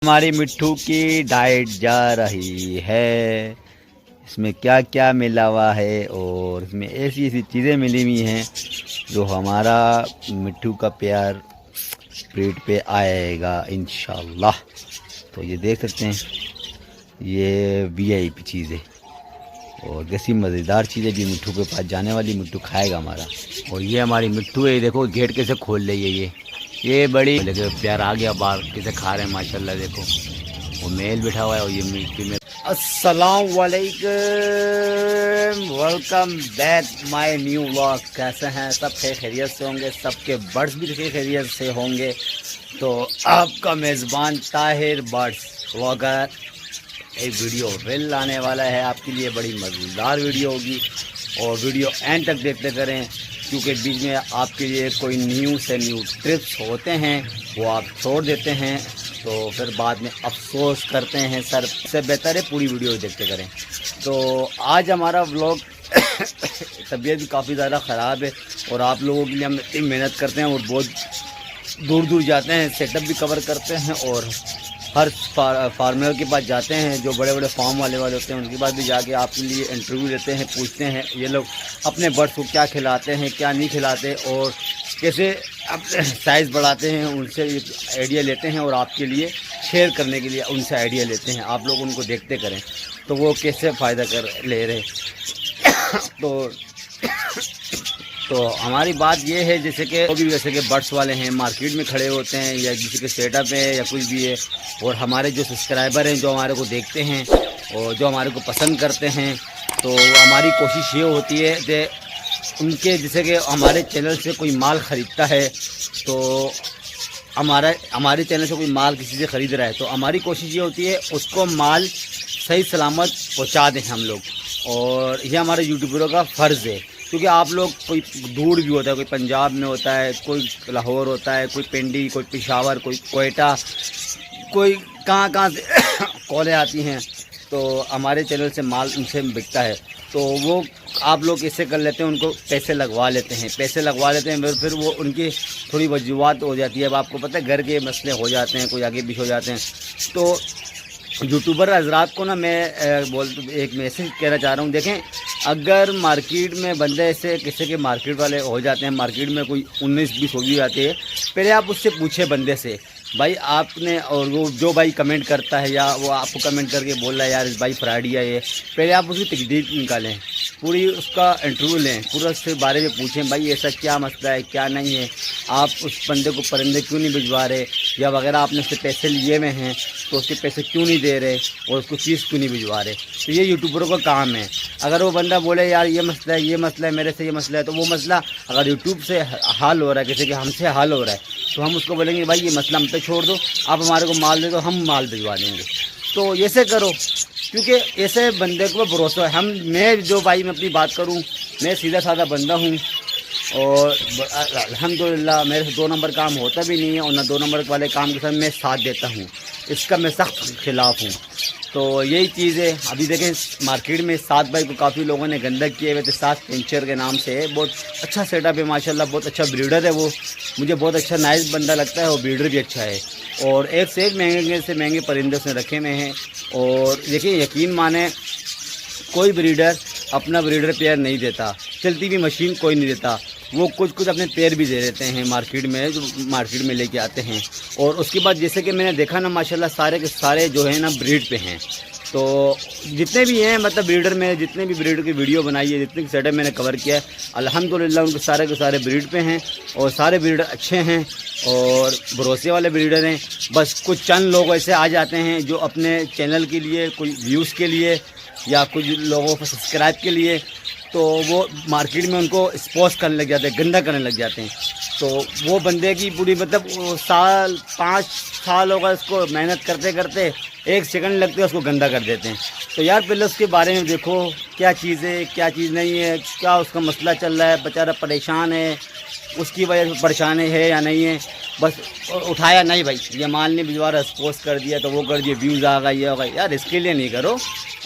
हमारी मिट्ठू की डाइट जा रही है। इसमें क्या क्या मिला हुआ है और इसमें ऐसी ऐसी चीज़ें मिली हुई हैं जो हमारा मिट्ठू का प्यार पेट पे आएगा इंशाल्लाह। तो ये देख सकते हैं, ये वीआईपी चीज़ है और कैसी मज़ेदार चीज़ें भी मिट्ठू के पास जाने वाली, मिट्ठू खाएगा हमारा। और ये हमारी मिट्ठू है, देखो गेट कैसे खोल रही है। ये बड़ी लेकिन प्यार आ गया बाहर, कैसे खा रहे हैं माशाल्लाह। देखो वो मेल बैठा हुआ है और ये मिट्टी में। अस्सलाम वालेकुम, welcome back my new vlog. कैसे हैं सब? खैरियत से होंगे, सबके बर्ड्स भी खैरियत से होंगे। तो आपका मेज़बान ताहिर बर्ड्स व्लॉगर एक वीडियो वेल लाने वाला है आपके लिए। बड़ी मज़ेदार वीडियो होगी और वीडियो एंड तक देखते करें, क्योंकि बीच में आपके लिए कोई न्यू से न्यू ट्रिप्स होते हैं वो आप छोड़ देते हैं तो फिर बाद में अफसोस करते हैं। सर से बेहतर है पूरी वीडियो देखते करें। तो आज हमारा व्लॉग तबीयत भी काफ़ी ज़्यादा ख़राब है और आप लोगों के लिए हम इतनी मेहनत करते हैं और बहुत दूर दूर जाते हैं, सेटअप भी कवर करते हैं और हर फार्मर के पास जाते हैं, जो बड़े बड़े फार्म वाले होते हैं उनके पास भी जाके आपके लिए इंटरव्यू लेते हैं, पूछते हैं ये लोग अपने बर्ड्स को क्या खिलाते हैं क्या नहीं खिलाते और कैसे अपने साइज़ बढ़ाते हैं, उनसे आइडिया लेते हैं और आपके लिए शेयर करने के लिए उनसे आइडिया लेते हैं। आप लोग उनको देखते करें तो वो कैसे फ़ायदा कर ले रहे। तो हमारी बात ये है, जैसे कि वो भी वैसे के बर्ड्स वाले हैं मार्केट में खड़े होते हैं या किसी के सेटअप है या कुछ भी है, और हमारे जो सब्सक्राइबर हैं जो हमारे को देखते हैं और जो हमारे को पसंद करते हैं, तो हमारी कोशिश ये होती है कि उनके जैसे कि हमारे चैनल से कोई माल ख़रीदता है तो हमारे चैनल से कोई माल किसी से ख़रीद रहा है तो हमारी कोशिश ये होती है उसको माल सही सलामत पहुँचा दें हम लोग। और ये हमारे यूट्यूबरों का फ़र्ज़ है, क्योंकि आप लोग कोई दूर भी होता है, कोई पंजाब में होता है, कोई लाहौर होता है, कोई पिंडी, कोई पेशावर, कोई कोयटा, कोई कहाँ से कॉलें आती हैं तो हमारे चैनल से माल उनसे बिकता है। तो वो आप लोग ऐसे कर लेते हैं, उनको पैसे लगवा लेते हैं फिर वो उनकी थोड़ी वजूहत हो जाती है। अब आपको पता है घर के मसले हो जाते हैं, कोई आगे पीछे हो जाते हैं। तो यूट्यूबर हजरात को ना मैं एक मैसेज कहना चाह रहा हूँ। देखें, अगर मार्केट में बंदे ऐसे किसी के मार्केट वाले हो जाते हैं, मार्केट में कोई 19-20 हो भी जाती है, पहले आप उससे पूछे बंदे से भाई आपने, और वो जो भाई कमेंट करता है या वो आपको कमेंट करके बोल रहा है यार इस भाई फ्रॉडी है ये, पहले आप उसकी तकदीर निकालें, पूरी उसका इंटरव्यू लें, पूरा उसके बारे में पूछें भाई ऐसा क्या मसला है क्या नहीं है, आप उस बंदे को परिंदे क्यों नहीं भिजवा रहे, या वगैरह आपने उससे पैसे लिए हुए हैं तो उसके पैसे क्यों नहीं दे रहे और उसको चीज़ क्यों नहीं भिजवा रहे। तो ये यूट्यूबरों का काम है। अगर वो बंदा बोले यार ये मसला है मेरे से ये मसला है, तो वो मसला अगर यूट्यूब से हल हो रहा है, जैसे कि हमसे हल हो रहा है, तो हम उसको बोलेंगे भाई ये मसला हम पे छोड़ दो, आप हमारे को माल दे दो, हम माल भिजवा देंगे। तो ऐसे करो, क्योंकि ऐसे बंदे को भरोसा है। मैं जो भाई मैं अपनी बात करूं, मैं सीधा साधा बंदा हूं और अल्हम्दुलिल्लाह मेरे से 2 नंबर काम होता भी नहीं है और ना 2 नंबर वाले काम के साथ मैं साथ देता हूं, इसका मैं सख्त खिलाफ हूं। तो यही चीज़ है। अभी देखें मार्केट में 7 भाई को काफ़ी लोगों ने गंदक किए हुए थे, 7 पेंचर के नाम से है, बहुत अच्छा सेटअप है माशाल्लाह, बहुत अच्छा ब्रीडर है वो, मुझे बहुत अच्छा नाइस बंदा लगता है और ब्रीडर भी अच्छा है और एक से एक महंगे से महंगे परिंदे उसने रखे हुए हैं। और देखिए यकीन माने कोई ब्रीडर अपना ब्रीडर पेयर नहीं देता, चलती हुई मशीन कोई नहीं देता, वो कुछ अपने पेयर भी दे देते हैं मार्केट में, जो मार्केट में लेके आते हैं। और उसके बाद जैसे कि मैंने देखा ना माशाल्लाह सारे के सारे जो है ना ब्रीड पे हैं। तो जितने भी हैं मतलब ब्रीडर में जितने भी ब्रीडर की वीडियो बनाई है, जितने सेटअप मैंने कवर किया है, अल्हम्दुलिल्लाह उनके सारे के सारे ब्रीड पे हैं और सारे ब्रीडर अच्छे हैं और भरोसे वाले ब्रीडर हैं। बस कुछ चंद लोग ऐसे आ जाते हैं जो अपने चैनल के लिए, कोई व्यूज़ के लिए या कुछ लोगों को सब्सक्राइब के लिए, तो वो मार्केट में उनको स्पोज करने लग जाते हैं, गंदा करने लग जाते हैं। तो वो बंदे की पूरी मतलब 5 साल होगा इसको मेहनत करते करते, 1 सेकंड लगते हैं उसको गंदा कर देते हैं। तो यार पहले उसके बारे में देखो क्या चीज़ है क्या चीज़ नहीं है, क्या उसका मसला चल रहा है, बेचारा परेशान है, उसकी वजह से परेशान है या नहीं है। बस उठाया नहीं भाई ये माल नहीं भिजवा रहा, पोस्ट कर दिया तो वो कर दिया, व्यूज़ आ गए ये हो गए, यार इसके लिए नहीं करो,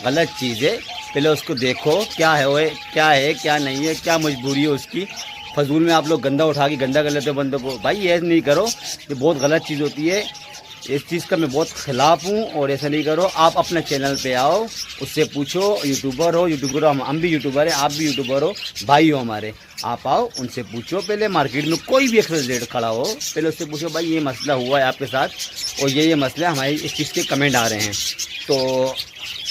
गलत चीज़ है। पहले उसको देखो क्या है क्या नहीं है, क्या मजबूरी है उसकी। फजूल में आप लोग गंदा उठा के गंदा कर लेते हो बंदों को, भाई ये नहीं करो, ये बहुत गलत चीज़ होती है। इस चीज़ का मैं बहुत ख़िलाफ़ हूँ और ऐसा नहीं करो। आप अपने चैनल पे आओ, उससे पूछो, यूट्यूबर हो हम भी यूट्यूबर हैं, आप भी यूट्यूबर हो, भाई हो हमारे, आप आओ उनसे पूछो। पहले मार्केट में कोई भी एक्सरेट खड़ा हो, पहले उससे पूछो भाई ये मसला हुआ है आपके साथ और ये मसला हमारे इस चीज़ के कमेंट आ रहे हैं, तो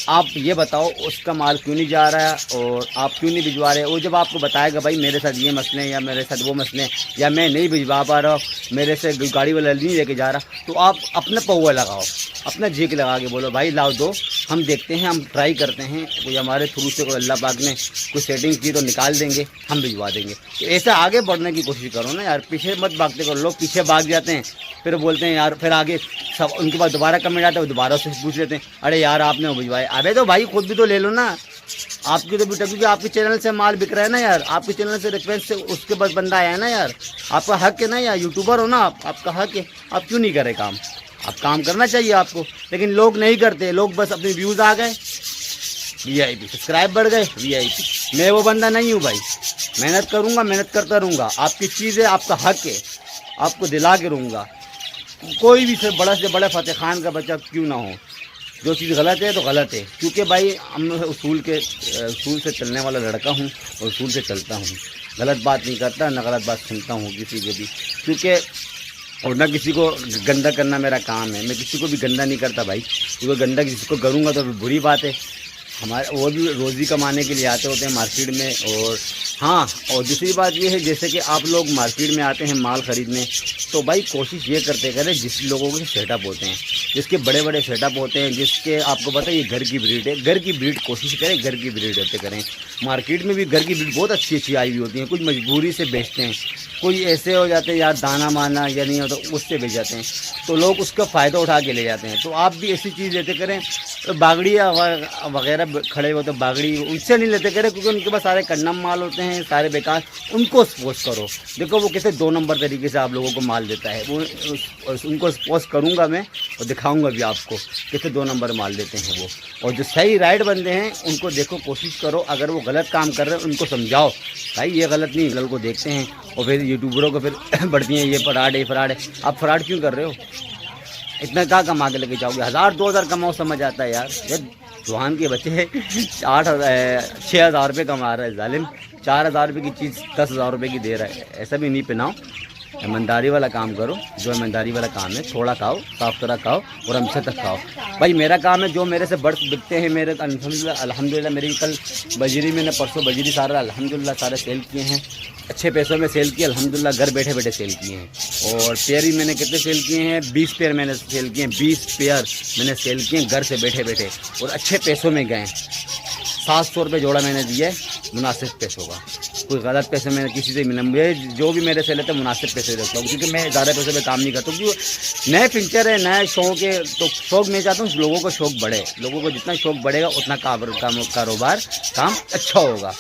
आप ये बताओ उसका माल क्यों नहीं जा रहा है और आप क्यों नहीं भिजवा रहे। वो जब आपको बताएगा भाई मेरे साथ ये मसले हैं या मेरे साथ वो मसले हैं या मैं नहीं भिजवा पा रहा हूँ, मेरे से गाड़ी वाला नहीं लेके जा रहा, तो आप अपना पौवा लगाओ, अपना झीक लगा के बोलो भाई लाओ दो, हम देखते हैं, हम ट्राई करते हैं, कोई हमारे थ्रू से कोई अल्लाह पाक ने कोई सेटिंग की तो निकाल देंगे, हम भिजवा देंगे। तो ऐसा आगे बढ़ने की कोशिश करो ना यार, पीछे मत भागते करो। लोग पीछे भाग जाते हैं, फिर बोलते हैं यार, फिर आगे सब उनके पास दोबारा कमेंट आता है, दोबारा से पूछ लेते हैं अरे यार आपने वो भिजवाया। अबे तो भाई खुद भी तो ले लो ना, आपकी तो बेटा, क्योंकि आपके चैनल से माल बिक रहा है ना यार, आपके चैनल से रिक्वेस्ट से उसके पास बंदा आया है ना यार, आपका हक है ना यार, यूट्यूबर हो ना आप, आपका हक है, आप क्यों नहीं करें काम, आप काम करना चाहिए आपको। लेकिन लोग नहीं करते, लोग बस अपने व्यूज़ आ गए, वीआईपी, सब्सक्राइब बढ़ गए, वीआईपी। मैं वो बंदा नहीं हूँ भाई, मेहनत करूँगा, मेहनत करता रहूँगा, आपकी चीज़ है, आपका हक है, आपको दिला के रहूँगा। कोई भी से बड़ा फतेह खान का बच्चा क्यों ना हो, जो चीज़ गलत है तो गलत है, क्योंकि भाई हम उसूल से चलने वाला लड़का हूँ और उसूल से चलता हूँ, गलत बात नहीं करता, ना गलत बात सुनता हूँ किसी को भी, क्योंकि और ना किसी को गंदा करना मेरा काम है, मैं किसी को भी गंदा नहीं करता भाई, क्योंकि गंदा किसी को करूँगा तो बुरी बात है। हमारे वो भी रोज़ी कमाने के लिए आते होते हैं मार्केट में। और हाँ, और दूसरी बात ये है, जैसे कि आप लोग मार्केट में आते हैं माल ख़रीदने, तो भाई कोशिश ये करते करें जिस लोगों के सेटअप होते हैं, जिसके बड़े बड़े सेटअप होते हैं, जिसके आपको पता है ये घर की ब्रीड है, घर की ब्रीड कोशिश करें, घर की ब्रीड रहते करें। मार्केट में भी घर की ब्रीड बहुत अच्छी अच्छी आई हुई होती हैं, कुछ मजबूरी से बेचते हैं, कोई ऐसे हो जाते हैं यार दाना माना या नहीं हो तो उससे बेच जाते हैं, तो लोग उसका फ़ायदा उठा के ले जाते हैं। तो आप भी ऐसी चीज़ लेते करें, तो बागड़ी वगैरह खड़े होते बागड़ी, उनसे नहीं लेते करें, क्योंकि उनके पास सारे कन्नम माल होते हैं, सारे बेकार, उनको स्पोज करो। देखो वो कैसे 2 नंबर तरीके से आप लोगों को माल देता है, वो उनको स्पोज करूँगा मैं और दिखाऊँगा भी आपको कैसे 2 नंबर माल देते हैं वो। और जो सही राइट बंदे हैं उनको देखो, कोशिश करो, अगर वो गलत काम कर रहे हैं उनको समझाओ भाई ये गलत नहीं, गलत को देखते हैं। और फिर यूट्यूबरों को फिर बढ़ती हैं ये फ्रॉड है, फ्रॉड है। आप फ्रॉड क्यों कर रहे हो? इतना क्या कमा के लेके जाओगे? 1000-2000 कमाओ, समझ आता है यार। ये जवान के बच्चे 6,000 रुपये कमा रहे हैं जालिम, 4,000 रुपये की चीज़ 10,000 रुपये की दे रहा है। ऐसा भी नहीं पहनाओ, ईमानदारी वाला काम करो, जो ईमानदारी वाला काम है, थोड़ा खाओ, साफ सुथरा खाओ और हमसे तक खाओ। भाई मेरा काम है, जो मेरे से बर्ड्स बिकते हैं मेरे, अल्हम्दुलिल्लाह मेरी कल बजरी, मैंने परसों बजरी सारा अल्हम्दुलिल्लाह सारे सेल किए हैं, अच्छे पैसों में सेल किए अल्हम्दुलिल्लाह, घर बैठे बैठे सेल किए हैं। और पेयर भी मैंने कितने सेल किए हैं? 20 पेयर मैंने सेल किए हैं, 20 पेयर मैंने सेल किए हैं घर से बैठे बैठे, और अच्छे पैसों में गए। 700 रुपये जोड़ा मैंने दिया है, मुनासिब पैसों का, कोई गलत पैसे मैंने किसी से मिला, मुझे जो भी मेरे से लेते हैं मुनासिब पैसे देता हूँ, क्योंकि मैं ज़्यादा पैसे पे काम नहीं करता हूँ, क्योंकि नए पिक्चर है, नए शौक है, तो शौक मैं चाहता हूँ लोगों को शौक बढ़े, लोगों को जितना शौक बढ़ेगा उतना कारोबार काम अच्छा होगा,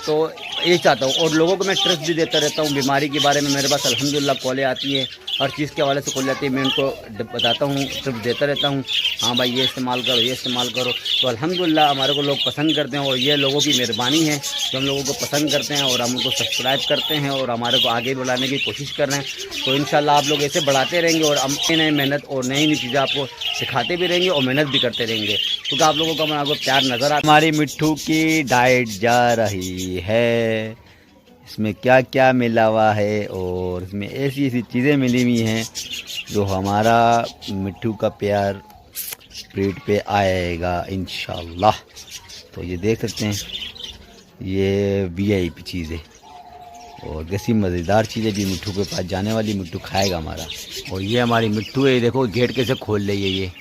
तो ये चाहता हूँ। और लोगों को मैं ट्रिप्स भी देता रहता हूँ, बीमारी के बारे में मेरे पास अल्हम्दुलिल्लाह कॉलें आती हैं, हर चीज़ के हवाले से कॉल आती है, मैं उनको बताता हूँ, ट्रिप्स देता रहता हूँ, हाँ भाई ये इस्तेमाल करो, ये इस्तेमाल करो। तो अल्हम्दुलिल्लाह हमारे को लोग पसंद करते हैं, और ये लोगों की मेहरबानी है जो हम लोगों को पसंद करते हैं और हम उनको सब्सक्राइब करते हैं और हमारे को आगे बढ़ाने की कोशिश कर रहे हैं। तो इंशाल्लाह आप लोग ऐसे बढ़ाते रहेंगे और हम नई मेहनत और नई नई चीज़ें आपको सिखाते भी रहेंगे और मेहनत भी करते रहेंगे, क्योंकि आप लोगों का आपको प्यार नज़र आता। हमारी मिट्ठू की डाइट जा रही है, इसमें क्या क्या मिला हुआ है और इसमें ऐसी ऐसी चीज़ें मिली हुई हैं जो हमारा मिट्ठू का प्यार पेट पे आएगा इंशाल्लाह। तो ये देख सकते हैं, ये वीआईपी चीज़ है और कैसी मज़ेदार चीज़ें भी मिट्ठू के पास जाने वाली, मिट्ठू खाएगा हमारा। और ये हमारी मिट्ठू है, देखो गेट कैसे खोल रही है,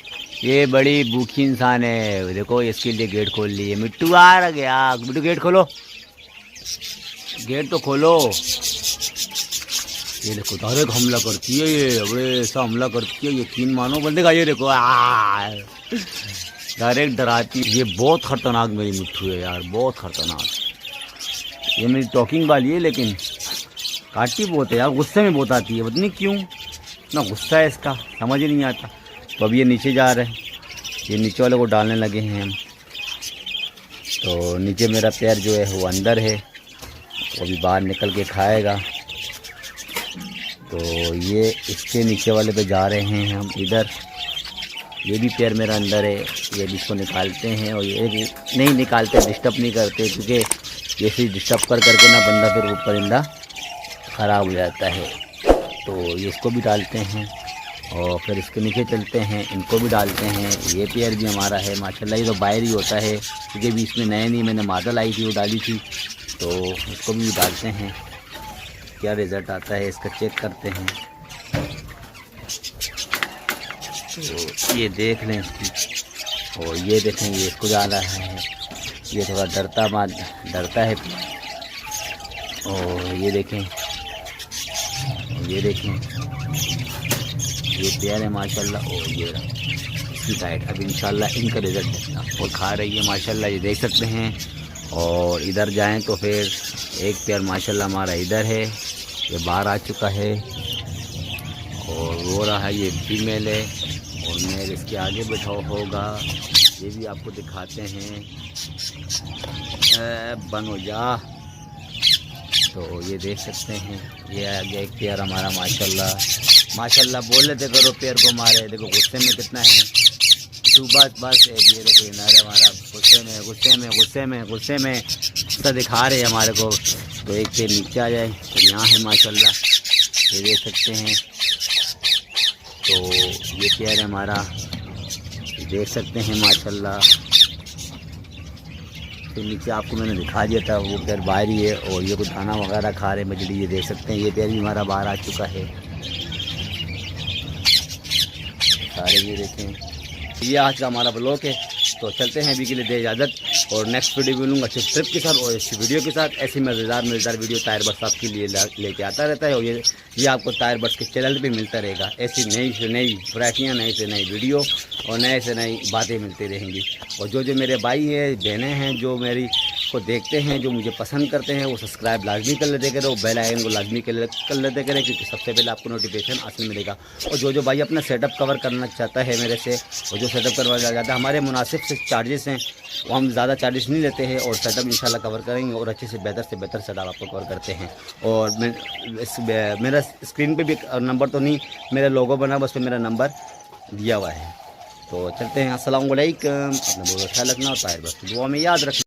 ये बड़ी भूखी इंसान है, देखो इसके लिए गेट खोल ली है। मिट्ठू आ गया, मिट्टू गेट खोलो, गेट तो खोलो। ये देखो डायरेक्ट हमला करती है, ये बड़े ऐसा हमला करती है, यकीन मानो बंदे का। ये देखो डायरेक्ट डराती है। ये बहुत ख़तरनाक मेरी मिट्ठू है यार, बहुत ख़तरनाक। ये मेरी टॉकिंग वाली है, लेकिन काटती बहुत है यार, गुस्से में बहुत आती है, पता नहीं क्यों इतना गुस्सा है इसका, समझ ही नहीं आता। तो अब ये नीचे जा रहे हैं, ये नीचे वाले को डालने लगे हैं हम। तो नीचे मेरा पैर जो है वो अंदर है, वो अभी बाहर निकल के खाएगा। तो ये इसके नीचे वाले पे जा रहे हैं हम इधर। ये भी पेयर मेरा अंदर है, ये भी इसको निकालते हैं। और ये भी नहीं निकालते, डिस्टर्ब नहीं करते, क्योंकि ये फिर डिस्टर्ब करके ना बंदा फिर परिंदा ख़राब हो जाता है। तो ये इसको भी डालते हैं और फिर इसके नीचे चलते हैं, इनको भी डालते हैं। ये पेयर भी हमारा है माशाल्लाह। ये तो बाहर ही होता है क्योंकि भी इसमें नए नहीं, मैंने मादा लाई थी वो डाली थी, तो इसको भी डालते हैं। क्या रिज़ल्ट आता है इसका चेक करते हैं। तो ये देख लें इसकी, और ये देखें ये इसको जा रहा है। ये थोड़ा डरता है। और ये देखें ये पेयर है माशाल्लाह। और ये इसकी डाइट अब इंशाल्लाह इनका रिज़ल्ट देखना। और खा रही है माशाल्लाह, ये देख सकते हैं। और इधर जाएं तो फिर एक पेयर माशाल्लाह हमारा इधर है, ये बाहर आ चुका है और रो रहा है। ये फीमेल है और मेल इसके आगे बैठा होगा, ये भी आपको दिखाते हैं। बन हो जा। तो ये देख सकते हैं, ये आ गया एक पेयर हमारा माशाल्लाह। बोल लेते करो पेयर को मारे। देखो गुस्से में कितना है, बस ये देखो ये नारे हमारा गुस्से में सब दिखा रहे हैं हमारे को। तो एक पेयर नीचे आ जाए तो यहाँ है माशाल्लाह, ये देख सकते हैं। तो ये पेयर है हमारा, देख सकते हैं माशाल्लाह। तो नीचे आपको मैंने दिखा दिया था, वो पेयर बाहर ही है और ये कुछ दाना वगैरह खा रहे मछली, ये देख सकते हैं। ये पेयर भी हमारा बाहर आ चुका है सारे। ये देखें, ये आज का हमारा ब्लॉग है। तो चलते हैं अभी के लिए दे इजाज़त और नेक्स्ट वीडियो मिलूँगा अच्छे ट्रिप के साथ और इस वीडियो के साथ। ऐसी मज़ेदार वीडियो टायर बर्ड्स आपके लिए लेके आता रहता है। और ये आपको टायर बर्ड्स के चैनल पे मिलता रहेगा। ऐसी नई से नई वैरायटियाँ, नई से नई वीडियो और नए से नई बातें मिलती रहेंगी। और जो मेरे भाई हैं बहनें हैं जो मेरी को देखते हैं, जो मुझे पसंद करते हैं, वो सब्सक्राइब लाजमी कर लेते करें और बेल आइकन को लाजमी कर लेते करें, क्योंकि सबसे पहले आपको नोटिफिकेशन हासिल मिलेगा। और जो भाई अपना सेटअप कवर करना चाहता है मेरे से, और जो सेटअप करवाना चाहता है, हमारे मुनासिब से चार्जेस हैं, वो हम ज़्यादा चार्जेस नहीं लेते हैं और सेटअप इंशाल्लाह कवर करेंगे और अच्छे से बेहतर सेटअप आपको कवर करते हैं। और मेरा स्क्रीन पे भी नंबर तो नहीं, मेरा लोगो बना, बस पे मेरा नंबर दिया हुआ है। तो चलते हैं। अस्सलाम वालेकुम। अपना बहुत ख्याल रखना और टायर बर्ड्स दुआ में याद रखना।